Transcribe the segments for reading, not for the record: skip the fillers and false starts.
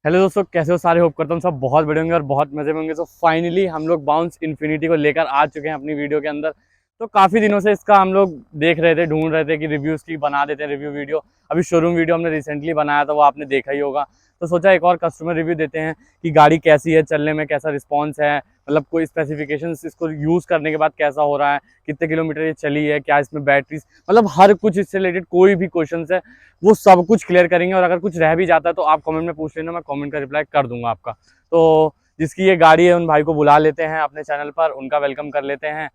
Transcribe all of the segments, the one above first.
Hello दोस्तों, कैसे हो सारे। होप करता हूँ सब बहुत बढ़िया होंगे और बहुत मजे में होंगे। तो फाइनली हम लोग बाउंस इन्फिनिटी को लेकर आ चुके हैं अपनी वीडियो के अंदर। तो काफ़ी दिनों से इसका हम लोग देख रहे थे, ढूंढ रहे थे कि रिव्यूज़ की बना देते हैं रिव्यू वीडियो। अभी शोरूम वीडियो हमने रिसेंटली बनाया था, वो आपने देखा ही होगा। तो सोचा एक और कस्टमर रिव्यू देते हैं कि गाड़ी कैसी है, चलने में कैसा रिस्पॉन्स है, मतलब कोई स्पेसिफिकेशंस, इसको यूज़ करने के बाद कैसा हो रहा है, कितने किलोमीटर ये चली है, क्या इसमें बैटरीज, मतलब हर कुछ इससे रिलेटेड कोई भी क्वेश्चन है वो सब कुछ क्लियर करेंगे। और अगर कुछ रह भी जाता है तो आप कमेंट में पूछ लेना, मैं कमेंट का रिप्लाई कर दूंगा आपका। तो जिसकी ये गाड़ी है उन भाई को बुला लेते हैं अपने चैनल पर, उनका वेलकम कर लेते हैं।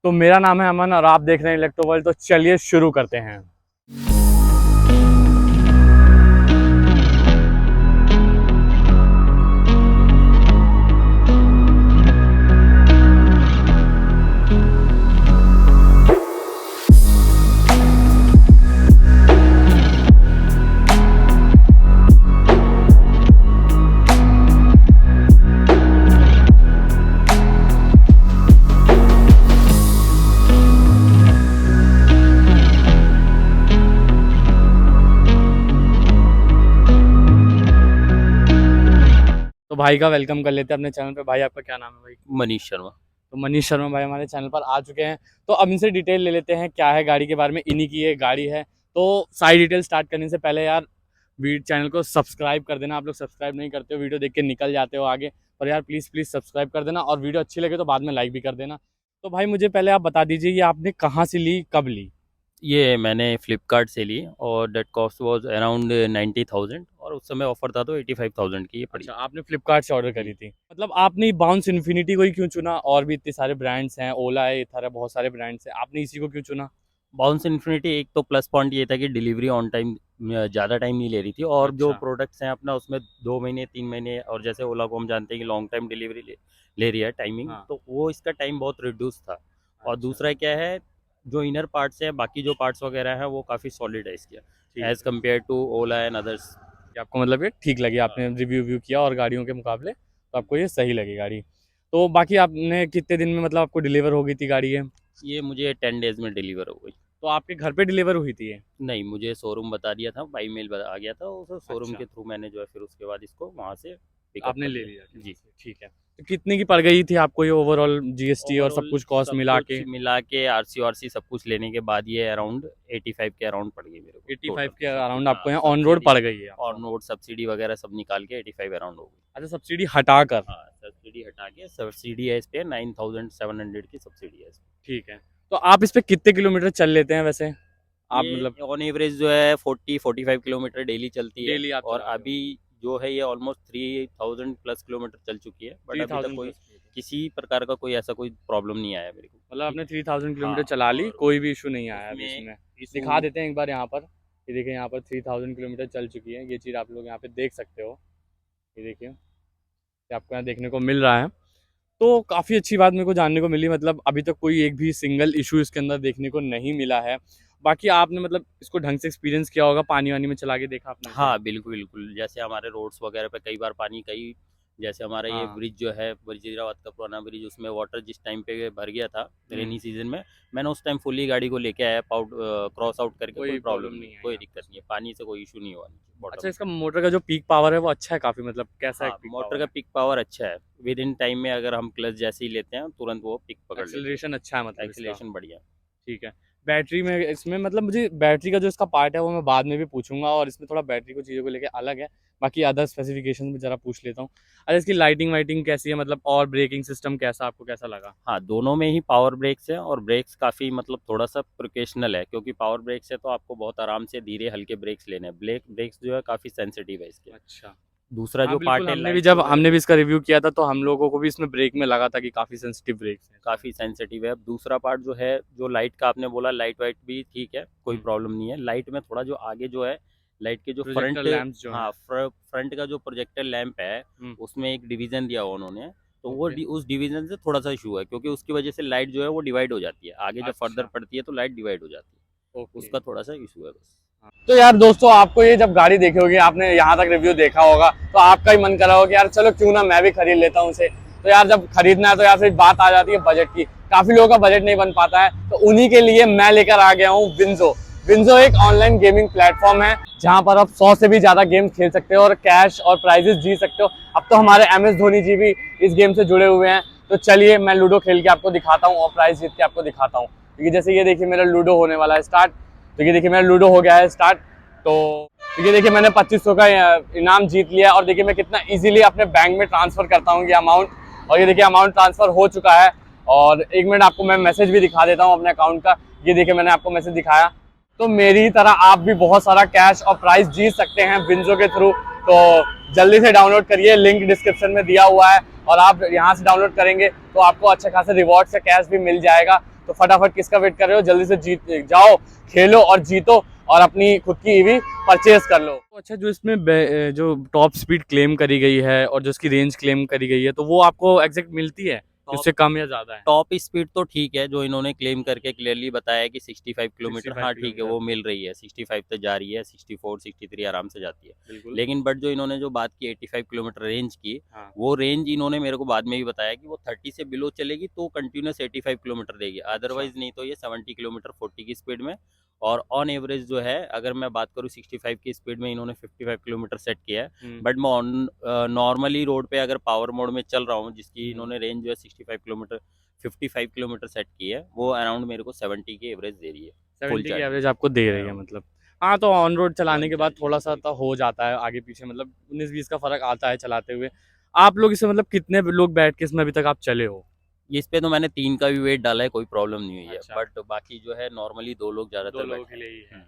तो मेरा नाम है अमन और आप देख रहे हैं इलेक्ट्रो वर्ल्ड। तो चलिए शुरू करते हैं। तो भाई का वेलकम कर लेते हैं अपने चैनल पे। भाई आपका क्या नाम है भाई? मनीष शर्मा। तो मनीष शर्मा भाई हमारे चैनल पर आ चुके हैं। तो अब इनसे डिटेल ले लेते हैं क्या है गाड़ी के बारे में। इन्हीं की ये गाड़ी है। तो सारी डिटेल स्टार्ट करने से पहले यार चैनल को सब्सक्राइब कर देना। आप लोग सब्सक्राइब नहीं करते हो, वीडियो देख के निकल जाते हो आगे। पर यार प्लीज़ प्लीज़ सब्सक्राइब कर देना और वीडियो अच्छी लगे तो बाद में लाइक भी कर देना। तो भाई मुझे पहले आप बता दीजिए ये आपने कहाँ से ली, कब ली? ये मैंने फ्लिपकार्ट से ली और डेट कॉस्ट वाज अराउंड 90,000 और उस समय ऑफर था तो 85,000 की ये पड़ी। अच्छा, आपने फ्लिपकार्ट से ऑर्डर जी। करी थी। मतलब आपने बाउंस इन्फिनिटी को ही क्यों चुना? और भी इतने सारे ब्रांड्स हैं, ओला है, इथर है, बहुत सारे ब्रांड्स हैं, आपने इसी को क्यों चुना? बाउंस इन्फिनिटी एक तो प्लस पॉइंट ये था कि डिलीवरी ऑन टाइम ज़्यादा टाइम नहीं ले रही थी और जो अच्छा। प्रोडक्ट्स हैं अपना उसमें 2 महीने 3 महीने, और जैसे ओला को हम जानते हैं कि लॉन्ग टाइम डिलीवरी ले रही है टाइमिंग, हाँ। तो वो इसका टाइम बहुत रिड्यूस था। और अच्छा। दूसरा क्या है, जो इनर पार्ट्स हैं, बाकी जो पार्ट्स वगैरह हैं वो काफ़ी सॉलिड है इसके ठीक एज़ है। Compare to Ola and others. कि आपको मतलब ये ठीक लगी, आपने रिव्यू व्यू किया और गाड़ियों के मुकाबले तो आपको ये सही लगी गाड़ी। तो बाकी आपने कितने दिन में मतलब आपको डिलीवर हो गई थी गाड़ी ये? ये मुझे 10 डेज़ में डिलीवर हो गई। तो आपके घर पे डिलीवर हुई थी ये? नहीं, मुझे शोरूम बता दिया था, बाई मेल आ गया था, उस शोरूम अच्छा, के थ्रू मैंने जो है फिर उसके बाद इसको वहाँ से पिकअप आपने कर ले लिया। लिया फिर जी। से, ठीक है। तो कितने की पड़ गई थी आपको ये ओवरऑल जीएसटी और सब ओवरऑल कुछ कॉस्ट सब मिला कुछ के? मिला के आरसी वारसी सब कुछ लेने के बाद ये अराउंड 85 के अराउंड पड़ गई मेरे को 85 टोटल के सब कुछ। अराउंड हाँ, आपको यहाँ ऑन रोड सब्सिडी पड़ गई है और आपको? नोट सब्सिडी वगैरह सब निकाल के 85 अराउंड हो गई। अच्छा, सब्सिडी हटा कर। हाँ, सब्सिडी हटा के सब्सिडी है इस पे 9,700 की सब्सिडी है इस पे। ठीक है। तो आप इस पे कितने किलोमीटर चल लेते हैं वैसे? आप मतलब ये ऑन एवरेज जो है 40-45 किलोमीटर डेली चलती है। डेली आप और चलाते हो? अभी जो है ये ऑलमोस्ट 3,000 प्लस किलोमीटर चल चुकी है, बट अभी तक 3000 कोई प्लस किलोमीटर? किसी प्रकार का कोई ऐसा कोई प्रॉब्लम नहीं आया मेरे को। मतलब ठीक आपने है। 3000 किलोमीटर हाँ, चला ली, और कोई भी इशू नहीं आया अभी उसमें इसमें? इशू। दिखा देते हैं एक बार यहाँ पर। ये देखिए यहाँ पर 3000 किलोमीटर चल चुकी है, ये चीज़ आप लोग यहाँ पे देख सकते हो। ये देखिए, ये आपको यहाँ देखने को मिल रहा है। तो काफ़ी अच्छी बात मेरे को जानने को मिली, मतलब अभी तक कोई एक भी सिंगल इशू इसके अंदर देखने को नहीं मिला है। बाकी आपने मतलब इसको ढंग से एक्सपीरियंस किया होगा, पानी वानी में चला के देखा आपने इसे? हाँ, बिल्कुल, बिल्कुल। जैसे हमारे रोड्स वगैरह पे कई बार पानी, कई जैसे हमारा ये हाँ। ब्रिज जो है, वजीराबाद का पुराना ब्रिज, उसमें वाटर जिस टाइम पे भर गया था हम्म। रेनी सीज़न में, मैंने उस टाइम फुल्ली गाड़ी को लेके आया, क्रॉस आउट करके, कोई कोई प्रॉब्लम प्रॉब्लम नहीं, नहीं आई कोई आपको दिक्कत नहीं इसमें? है। पानी से कोई इश्यू नहीं हुआ नीचे बॉटम अच्छा, में। इसका मोटर का जो पीक पावर है वो अच्छा है काफ़ी, मतलब कैसा है हाँ, पीक मोटर पावर का है? पिक पावर अच्छा है। विद इन टाइम में अगर हम क्लच जैसे ही लेते हैं, तुरंत वो पिक पकड़ लेती एक्सेलरेशन अच्छा है है। मतलब इसका? एक्सीलरेशन बढ़िया। ठीक है। बैटरी में इसमें मतलब मुझे बैटरी का जो इसका पार्ट है वो मैं बाद में भी पूछूंगा, और इसमें थोड़ा बैटरी को चीज़ों को लेके अलग है। बाकी अदर स्पेसिफिकेशन भी ज़रा पूछ लेता हूँ। अच्छा, इसकी लाइटिंग वाइटिंग कैसी है, मतलब और ब्रेकिंग सिस्टम कैसा, आपको कैसा लगा? हाँ, दोनों में ही पावर ब्रेक्स है और ब्रेक्स काफ़ी मतलब थोड़ा-सा प्रोफेशनल है, क्योंकि पावर ब्रेक्स है तो आपको बहुत आराम से धीरे हल्के ब्रेक्स लेने हैं। ब्रेक्स जो है काफ़ी सेंसिटिव है इसके। अच्छा। दूसरा हाँ जो बिल्कुल, पार्ट है हमने भी लाइट जब वगैरह हमने भी में, इसका रिव्यू किया था तो हम लोगों को भी इसमें ब्रेक में लगा था कि काफ़ी सेंसिटिव ब्रेक्स हैं इसमें। काफ़ी सेंसिटिव है। अब दूसरा पार्ट जो है, जो लाइट का आपने बोला, लाइट वाइट भी ठीक है, कोई हम्म। प्रॉब्लम नहीं है। लाइट में थोड़ा जो आगे जो है, लाइट के जो प्रोजेक्टर फ्रंट, लैंप्स जो हाँ, हैं। फ्रंट का जो प्रोजेक्टर लैंप है, हम्म। उसमें एक डिवीज़न दिया हुआ उन्होंने, तो वो ओके। उस डिवीज़न से थोड़ा-सा इश्यू है, क्योंकि उसकी वजह से लाइट जो है वो डिवाइड हो जाती है। आगे जब फर्दर अच्छा। पड़ती है तो लाइट डिवाइड हो जाती है। ओके। उसका थोड़ा-सा इश्यू है बस। हाँ। तो यार दोस्तों, आपको ये जब गाड़ी देखी होगी, आपने यहाँ तक रिव्यू देखा होगा, तो आपका ही मन कर रहा होगा कि यार चलो क्यों ना मैं भी खरीद लेता हूँ उसे। तो यार जब खरीदना है तो यार फिर बात आ जाती है बजट की। काफी लोगों का बजट नहीं बन पाता है, तो उन्हीं के लिए मैं लेकर आ गया हूँ विंजो। विंजो एक ऑनलाइन गेमिंग प्लेटफॉर्म है जहां पर आप 100 से भी ज्यादा गेम खेल सकते हो और कैश और प्राइजेस जीत सकते हो। अब तो हमारे MS धोनी जी भी इस गेम से जुड़े हुए हैं। तो चलिए मैं लूडो खेल के आपको दिखाता हूँ और प्राइज जीत के आपको दिखाता हूँ। क्योंकि जैसे ये देखिए मेरा लूडो होने वाला है स्टार्ट। तो ये देखिए मेरा लूडो हो गया है स्टार्ट। तो ये देखिए मैंने 2500 का इनाम जीत लिया और देखिए मैं कितना इजीली अपने बैंक में ट्रांसफर करता हूँ ये अमाउंट। और ये देखिए अमाउंट ट्रांसफर हो चुका है। और एक मिनट आपको मैं मैसेज भी दिखा देता हूँ अपने अकाउंट का। ये देखिए मैंने आपको मैसेज दिखाया। तो मेरी तरह आप भी बहुत सारा कैश और प्राइज जीत सकते हैं विंजो के थ्रू। तो जल्दी से डाउनलोड करिए, लिंक डिस्क्रिप्शन में दिया हुआ है और आप यहाँ से डाउनलोड करेंगे तो आपको अच्छे खासे रिवॉर्ड से कैश भी मिल जाएगा। तो फटाफट किसका वेट कर रहे हो, जल्दी से जीत जाओ, खेलो और जीतो और अपनी खुद की ईवी परचेज कर लो। तो अच्छा, जो इसमें जो टॉप स्पीड क्लेम करी गई है और जो इसकी रेंज क्लेम करी गई है तो वो आपको एग्जैक्ट मिलती है, उससे कम या ज्यादा है? टॉप स्पीड तो ठीक है, जो इन्होंने क्लेम करके क्लियरली बताया है कि 65 किलोमीटर, 65 हाँ ठीक है, किलोमीटर। वो मिल रही है, 65 तक जा रही है, 64 63 आराम से जाती है। बिल्कुल। लेकिन बट जो इन्होंने जो बात की 85 किलोमीटर रेंज की, हाँ। वो रेंज इन्होंने मेरे को बाद में भी बताया कि वो 30 से बिलो चलेगी तो कंटिन्यूस 85 किलोमीटर देगी, अदरवाइज नहीं तो ये 70 किलोमीटर 40 की स्पीड में। और ऑन एवरेज जो है, अगर मैं बात करूँ 65 की स्पीड में, इन्होंने 55 किलोमीटर सेट किया है। बट मैं नॉर्मली रोड पे अगर पावर मोड में चल रहा हूँ, जिसकी इन्होंने रेंज जो है 65 किलोमीटर 55 किलोमीटर सेट की है, वो अराउंड मेरे को 70 की एवरेज दे रही है। 70 की चार्ज एवरेज आपको दे रही है मतलब। हाँ, तो ऑन रोड चलाने के बाद थोड़ा सा तो हो जाता है आगे पीछे, मतलब 19-20 का फर्क आता है चलाते हुए। आप लोग इसे मतलब कितने लोग बैठ के इसमें अभी तक आप चले हो? इस पे तो मैंने 3 का भी वेट डाला है, कोई प्रॉब्लम नहीं हुई है। अच्छा। बट बाकी जो है नॉर्मली 2 लोग 2 ज़्यादातर लोगों बैठते के हैं। लिए ही है। हम्म।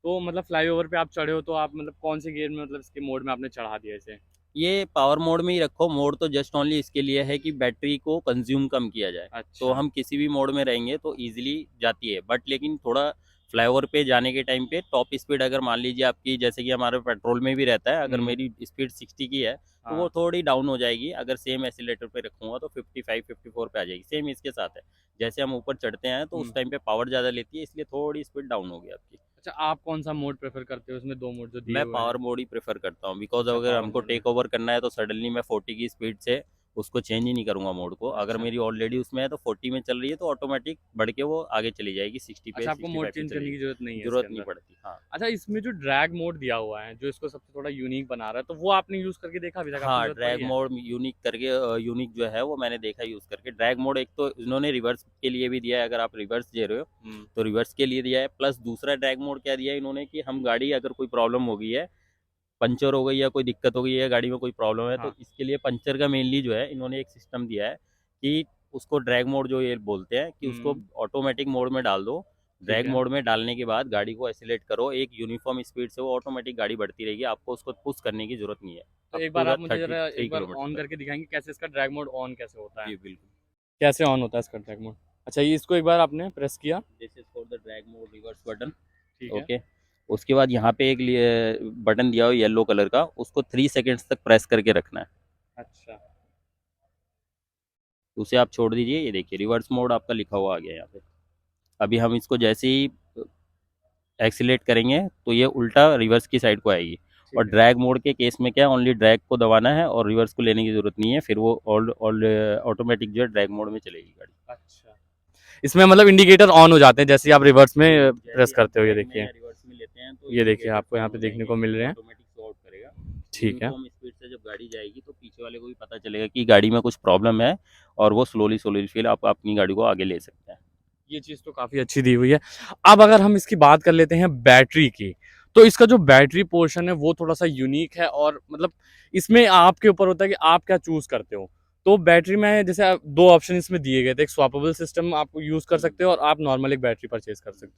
तो मतलब फ्लाईओवर पे आप चढ़े हो तो आप मतलब कौन से गियर में, मतलब इसके मोड में आपने चढ़ा दिया इसे? ये पावर मोड में ही रखो, मोड तो जस्ट ओनली इसके लिए है कि बैटरी को कंज्यूम कम किया जाए। तो अच्छा। हम किसी भी मोड में रहेंगे तो ईजिली जाती है, बट लेकिन थोड़ा फ्लाईओवर पे जाने के टाइम पे टॉप स्पीड अगर मान लीजिए आपकी, जैसे कि हमारे पेट्रोल में भी रहता है, अगर मेरी स्पीड 60 की है तो वो हाँ। थोड़ी डाउन हो जाएगी। अगर सेम एक्सीलरेटर पे रखूंगा तो 55 54 पे आ जाएगी। सेम इसके साथ है, जैसे हम ऊपर चढ़ते हैं तो उस टाइम पे पावर ज़्यादा लेती है, इसलिए थोड़ी स्पीड डाउन होगी आपकी। अच्छा, आप कौन सा मोड प्रेफर करते हो? उसमें 2 मोड जो दिए मैं हुए हैं। पावर मोड ही प्रेफर करता हूँ, बिकॉज अच्छा, अगर पावर हमको मोड में। टेक ओवर करना है तो सडनली मैं 40 की स्पीड से उसको चेंज ही नहीं करूंगा मोड को। अगर अच्छा। मेरी ऑलरेडी उसमें है तो 40 में चल रही है तो ऑटोमेटिक बढ़ के वो आगे चली जाएगी, 60 पे अच्छा, आपको मोड 65 पे चेंज करने चलेगी। की ज़रूरत नहीं है इसके जरूरत नहीं अंदर। पड़ती, हाँ। अच्छा, इसमें जो ड्रैग मोड दिया हुआ है, जो इसको सबसे थोड़ा यूनिक बना रहा है, तो वो आपने यूज़ करके देखा अभी तक? आपको हाँ, ज़रूरत ड्रैग पड़ी है? मोड यूनिक करके, यूनिक जो है वो मैंने देखा यूज़ करके। ड्रैग मोड एक तो इन्होंने रिवर्स के लिए भी दिया है, अगर आप रिवर्स दे रहे हो हुँ। तो रिवर्स के लिए दिया है। प्लस दूसरा ड्रैग मोड क्या दिया है इन्होंने कि हम गाड़ी, अगर कोई प्रॉब्लम हो गई है, पंचर हो गई या कोई दिक्कत हो गई है, गाड़ी में कोई प्रॉब्लम है, तो हाँ। इसके लिए पंचर का मेनली जो है इन्होंने एक सिस्टम दिया है कि उसको ड्रैग मोड जो ये बोलते हैं कि उसको हुँ। ऑटोमेटिक मोड में डाल दो। ठीक ड्रैग है। मोड में डालने के बाद गाड़ी को एक्सीलरेट करो, एक यूनिफॉर्म स्पीड से वो ऑटोमेटिक गाड़ी बढ़ती रहेगी, आपको उसको पुश करने की जरूरत नहीं है। तो अब एक बार पूरा आप मुझे ज़रा 33 एक बार किलोमीटर ऑन पर। करके दिखाएँगे कैसे इसका ड्रैग मोड ऑन कैसे होता है? जी बिल्कुल। कैसे ऑन होता है इसका ड्रैग मोड? अच्छा, ये इसको एक बार आपने प्रेस किया। This is for the drag mode reverse button. ठीक है। ओके। उसके बाद यहाँ पे एक बटन दिया हो येलो कलर का, उसको 3 सेकेंड्स तक प्रेस करके रखना है। अच्छा। उसे आप छोड़ दीजिए, ये देखिए रिवर्स मोड आपका लिखा हुआ आ गया यहाँ पे। अभी हम इसको जैसे ही एक्सीलेट करेंगे तो ये उल्टा रिवर्स की साइड को आएगी। और ठीक है। ड्रैग मोड के केस में क्या है, ओनली ड्रैग को दबाना है और रिवर्स को लेने की जरूरत नहीं है, फिर वो ऑटोमेटिक जो है ड्रैग मोड में चलेगी गाड़ी। अच्छा। इसमें मतलब इंडिकेटर ऑन हो जाते हैं जैसे ही आप रिवर्स में जैसे प्रेस ही करते हो, ये ड्रैग में देखिए। या रिवर्स में लेते हैं तो ये देखिए इंडिकेटर्स आपको यहाँ ऑन पे हो देखने जाएंगे, को मिल रहे हैं। ऑटोमेटिक शो आउट करेगा। ठीक है। यूनिफॉर्म स्पीड से जब गाड़ी जाएगी तो पीछे वाले को भी पता चलेगा कि गाड़ी में कुछ प्रॉब्लम है, और वो स्लोली स्लोली फिर आप अपनी गाड़ी को आगे ले सकते हैं। ये चीज़ तो काफ़ी अच्छी दी हुई है। अब अगर हम इसकी बात कर लेते हैं बैटरी की, तो इसका जो बैटरी पोर्शन है वो थोड़ा-सा यूनिक है और मतलब इसमें आपके ऊपर होता है कि आप क्या चूज़ करते हो। तो बैटरी में जैसे 2 ऑप्शन इसमें दिए गए थे, एक स्वैपेबल सिस्टम आप यूज़ कर सकते हो और आप नॉर्मल एक बैटरी परचेज़ कर सकते हो।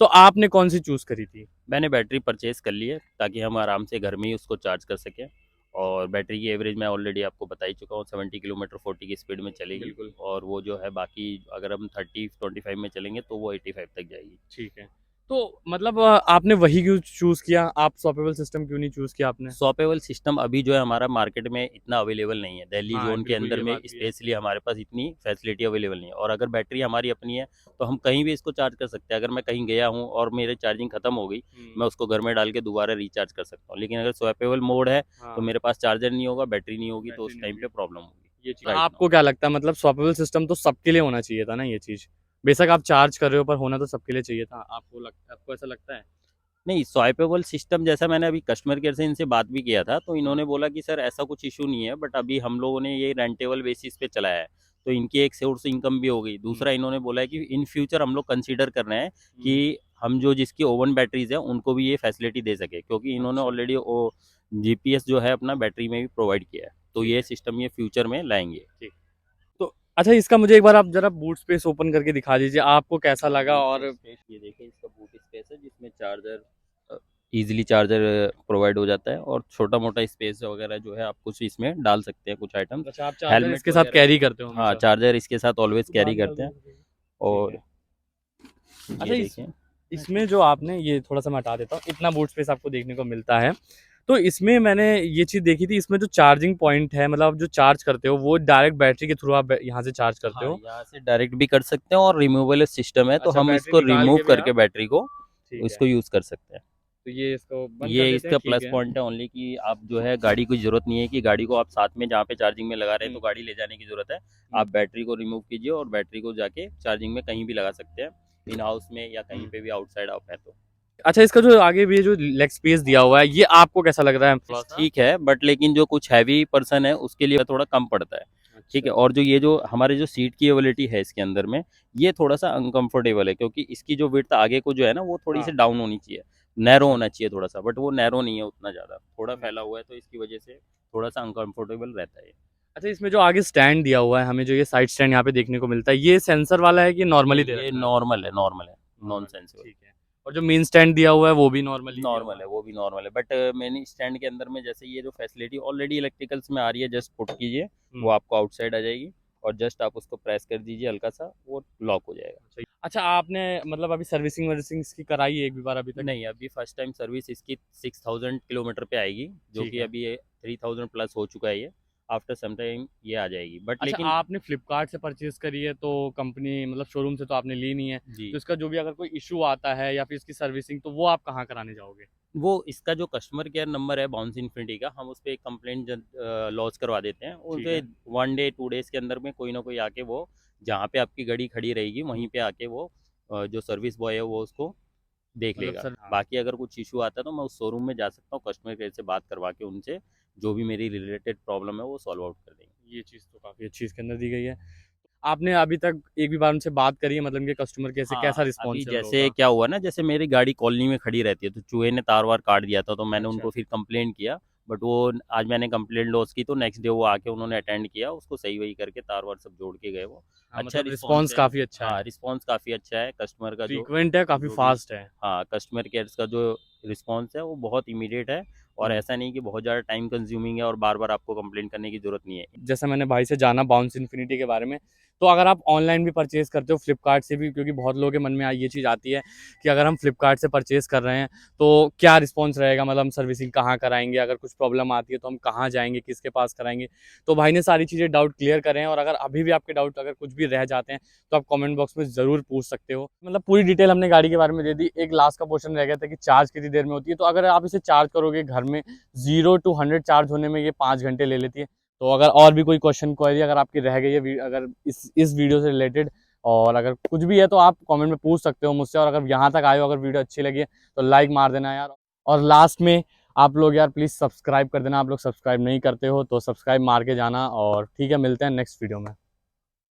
तो आपने कौन-सी चूज़ करी थी? मैंने बैटरी परचेज़ कर ली है ताकि हम आराम से घर में ही उसको चार्ज कर सकें। और बैटरी की एवरेज मैं ऑलरेडी आपको बता ही चुका हूँ, 70 किलोमीटर 40 की स्पीड में चलेगी। बिल्कुल। और वो जो है बाकी, अगर हम 30-25 में चलेंगे तो वो 85 तक जाएगी। ठीक है। तो मतलब आपने वही क्यों चूज़ किया? आप स्वैपेबल सिस्टम क्यों नहीं चूज़ किया आपने? स्वैपेबल सिस्टम अभी जो है हमारा मार्केट में इतना अवेलेबल नहीं है, दिल्ली हाँ, जोन के बिल्कुल अंदर ये में बात भी है। स्पेशली हमारे पास इतनी फैसिलिटी अवेलेबल नहीं है। और अगर बैटरी हमारी अपनी है तो हम कहीं भी इसको चार्ज कर सकते हैं। अगर मैं कहीं गया हूँ और मेरी चार्जिंग खत्म हो गई, हुँ। मैं उसको घर में डाल के दोबारा रिचार्ज कर सकता हूँ। लेकिन अगर स्वैपेबल मोड है तो हाँ, मेरे पास चार्जर नहीं होगा, बैटरी नहीं होगी, तो बैटरी उस नहीं टाइम होगी। पे प्रॉब्लम होगी। ये चीज़ राइट नाउ। आपको क्या लगता है, मतलब स्वैपेबल सिस्टम तो सबके लिए होना चाहिए था ना ये चीज़? बेशक आप चार्ज कर रहे हो पर होना तो सबके लिए चाहिए था, आपको ऐसा लगता है? नहीं, स्वाइपेबल सिस्टम जैसा मैंने अभी कस्टमर केयर से इनसे बात भी किया था, तो इन्होंने बोला कि सर ऐसा कुछ इशू नहीं है, बट अभी हम लोगों ने ये रेंटेबल बेसिस पे चलाया है, तो इनकी एक सोर्स इनकम भी हो गई। दूसरा इन्होंने बोला है कि इन फ्यूचर हम लोग कंसीडर कर रहे हैं कि हम जो जिसकी ओवन बैटरीज है उनको भी ये फैसिलिटी दे सके, क्योंकि इन्होंने अच्छा। ऑलरेडी वो जीपीएस जो है अपना बैटरी में भी प्रोवाइड किया है, तो ठीक ये है। सिस्टम ये फ्यूचर में लाएंगे। ठीक। तो अच्छा, इसका मुझे एक बार आप जरा बूट स्पेस ओपन करके दिखा दीजिए, आपको कैसा लगा? और स्पेस ये देखिए, इसका बूट स्पेस है जिसमें चार्जर इजीली चार्जर प्रोवाइड हो जाता है, और छोटा मोटा स्पेस वगैरह जो है आप कुछ इसमें डाल सकते हैं कुछ आइटम। अच्छा, आप चार्जर हेलमेट इसके साथ वगैरह, कैरी करते हो हाँ हमेशा? चार्जर इसके साथ ऑलवेज कैरी करते हैं। ठीक और है। ये अच्छा, देखिए, इसमें जो आपने ये थोड़ा-सा मैं हटा देता हूँ, इतना बूट स्पेस आपको देखने को मिलता है। तो इसमें मैंने ये चीज़ देखी थी, इसमें जो चार्जिंग पॉइंट है, मतलब आप जो चार्ज करते हो, वो डायरेक्ट बैटरी के थ्रू आप यहाँ से चार्ज करते हाँ हो? यहाँ से डायरेक्ट भी कर सकते हैं, और रिमूवेबल सिस्टम है, तो अच्छा, हम बैटरी इसको निकाल रिमूव के भी करके आप बैटरी को ठीक है, इसको यूज़ कर सकते हैं। तो ये इसको बंद कर ये देते हैं, इसका ठीक प्लस है। पॉइंट है ओनली, कि आप जो है गाड़ी की ज़रूरत नहीं है कि गाड़ी को आप साथ में जहाँ पे चार्जिंग में लगा रहे हैं तो हुँ, गाड़ी ले जाने की ज़रूरत है। हुँ, आप बैटरी को रिमूव कीजिए और बैटरी को जाके चार्जिंग में कहीं भी लगा सकते हैं, इन हाउस में या कहीं हुँ। पे भी आउटसाइड आप हैं तो। अच्छा, इसका जो आगे भी ये जो लेग स्पेस दिया हुआ है, ये आपको कैसा लग रहा है थोड़ा-सा? ठीक है, बट लेकिन जो कुछ हैवी पर्सन है उसके लिए थोड़ा कम पड़ता है। ठीक है, अच्छा, और जो ये जो हमारे जो सीट की एबिलिटी है इसके अंदर में, ये थोड़ा-सा अनकंफर्टेबल है, क्योंकि इसकी जो विड्थ आगे को जो है ना वो थोड़ी-सी हाँ, डाउन होनी चाहिए, नैरो अच्छा, होना चाहिए थोड़ा-सा, बट वो नैरो नहीं है उतना ज़्यादा, थोड़ा फैला अच्छा। हुआ है, तो इसकी वजह से थोड़ा-सा अनकंफर्टेबल रहता है ये। अच्छा, इसमें जो आगे स्टैंड दिया हुआ है, हमें जो ये साइड स्टैंड यहाँ पे देखने को मिलता है, ये सेंसर वाला है कि नॉर्मली नहीं, दे ये रखा है? नॉर्मल है, नॉन नॉर्मल है, सेंसिबल। ठीक है। और जो मेन स्टैंड दिया हुआ है, वो भी नॉर्मली दिया हुआ नॉर्मल है? है, वो भी नॉर्मल है, बट मैंने स्टैंड के अंदर में जैसे ये जो फैसिलिटी ऑलरेडी इलेक्ट्रिकल्स में आ रही है, जस्ट पुट कीजिए, वो हुँ। आपको आउटसाइड आ जाएगी, और जस्ट आप उसको प्रेस कर दीजिए हल्का सा, वो लॉक हो जाएगा। सही। अच्छा, आपने मतलब अभी सर्विसिंग वर्विसिंग इसकी कराई है एक भी बार अभी तक? नहीं, अभी फर्स्ट टाइम सर्विस इसकी 6000 किलोमीटर पे आएगी, जो ठीक कि है। अभी ये 3000 प्लस हो चुका है ये। आफ्टर सम टाइम ये आ जाएगी, बट अच्छा, लेकिन आपने फ्लिपकार्ट से परचेज़ करी है तो कंपनी मतलब शोरूम से तो आपने ली नहीं है, जी, तो इसका जो भी अगर कोई इश्यू आता है या फिर इसकी सर्विसिंग, तो वो आप कहाँ कराने जाओगे? वो इसका जो कस्टमर केयर नंबर है बाउंस इन्फिनिटी का, हम उस पे एक कंप्लेंट लॉन्च करवा देते हैं। ठीक उनके है। 1 डे 2 डेज़ के अंदर में कोई ना कोई आके वो जहाँ पे आपकी गाड़ी खड़ी रहेगी वहीं पे आके वो जो सर्विस बॉय है वो उसको देख मतलब लेगा। सर हाँ, बाकी अगर कुछ इश्यू आता है तो मैं उस शोरूम में जा सकता हूँ, कस्टमर केयर से बात करवा के उनसे जो भी मेरी रिलेटेड प्रॉब्लम है वो सॉल्व आउट कर देंगे। ये चीज़ तो काफ़ी अच्छी इसके अंदर दी गई है। आपने अभी तक एक भी बार उनसे बात करी है, मतलब इनके कस्टमर केयर से कैसा हाँ, अभी रिस्पॉन्स है उन लोगों जैसे का? क्या हुआ ना, जैसे मेरी गाड़ी कॉलोनी में खड़ी रहती है, तो चूहे ने तार-वार काट दिया था, तो मैंने अच्छा। उनको फिर कंप्लेंट किया। बट वो आज मैंने कंप्लेंट लॉन्च की, तो नेक्स्ट डे वो आके उन्होंने अटेंड किया, उसको सही-वही करके तार-वार सब जोड़ के गए वो। हाँ, अच्छा मतलब रिस्पॉन्स रिस्पॉन्स है। काफ़ी अच्छा हाँ, है। रिस्पॉन्स काफ़ी अच्छा है कस्टमर का, जो फ्रीक्वेंट है, काफ़ी जो भी फ़ास्ट है। हाँ, कस्टमर केयर्स का जो रिस्पॉन्स है वो बहुत इमीडिएट है, और हुँ। ऐसा नहीं कि बहुत ज़्यादा टाइम कंज्यूमिंग है और बार-बार आपको कंप्लेंट करने की ज़रूरत नहीं है। जैसा मैंने भाई से जाना बाउंस इन्फिनिटी के बारे में, तो अगर आप ऑनलाइन भी परचेज़ करते हो फ्लिपकार्ट से भी, क्योंकि बहुत लोगों के मन में ये चीज़ आती है कि अगर हम फ्लिपकार्ट से परचेज़ कर रहे हैं, तो क्या रिस्पॉन्स रहेगा? मतलब हम सर्विसिंग कहाँ कराएँगे? अगर कुछ प्रॉब्लम आती है तो हम कहाँ जाएँगे? किसके पास कराएँगे? तो भाई ने सारी चीज़ें डाउट क्लियर करे हैं, और अगर अभी भी आपके डाउट अगर कुछ भी रह जाते हैं, तो आप कमेंट बॉक्स में ज़रूर पूछ सकते हो। मतलब पूरी डिटेल हमने गाड़ी के बारे में दे दी। एक लास्ट का क्वेश्चन रह गया था कि चार्ज कितनी देर में होती है? तो अगर आप इसे चार्ज करोगे घर में, 0 टू 100 चार्ज होने में ये 5 घंटे ले लेती है। तो अगर और भी कोई क्वेश्चन क्वेरी अगर आपकी रह गई है, अगर इस वीडियो से रिलेटेड, और अगर कुछ भी है तो आप कमेंट में पूछ सकते हो मुझसे। और अगर यहाँ तक आए हो, अगर वीडियो अच्छी लगी है तो लाइक मार देना यार। और लास्ट में आप लोग यार प्लीज़ सब्सक्राइब कर देना, आप लोग सब्सक्राइब नहीं करते हो तो सब्सक्राइब मार के जाना। और ठीक है, मिलते हैं नेक्स्ट वीडियो में।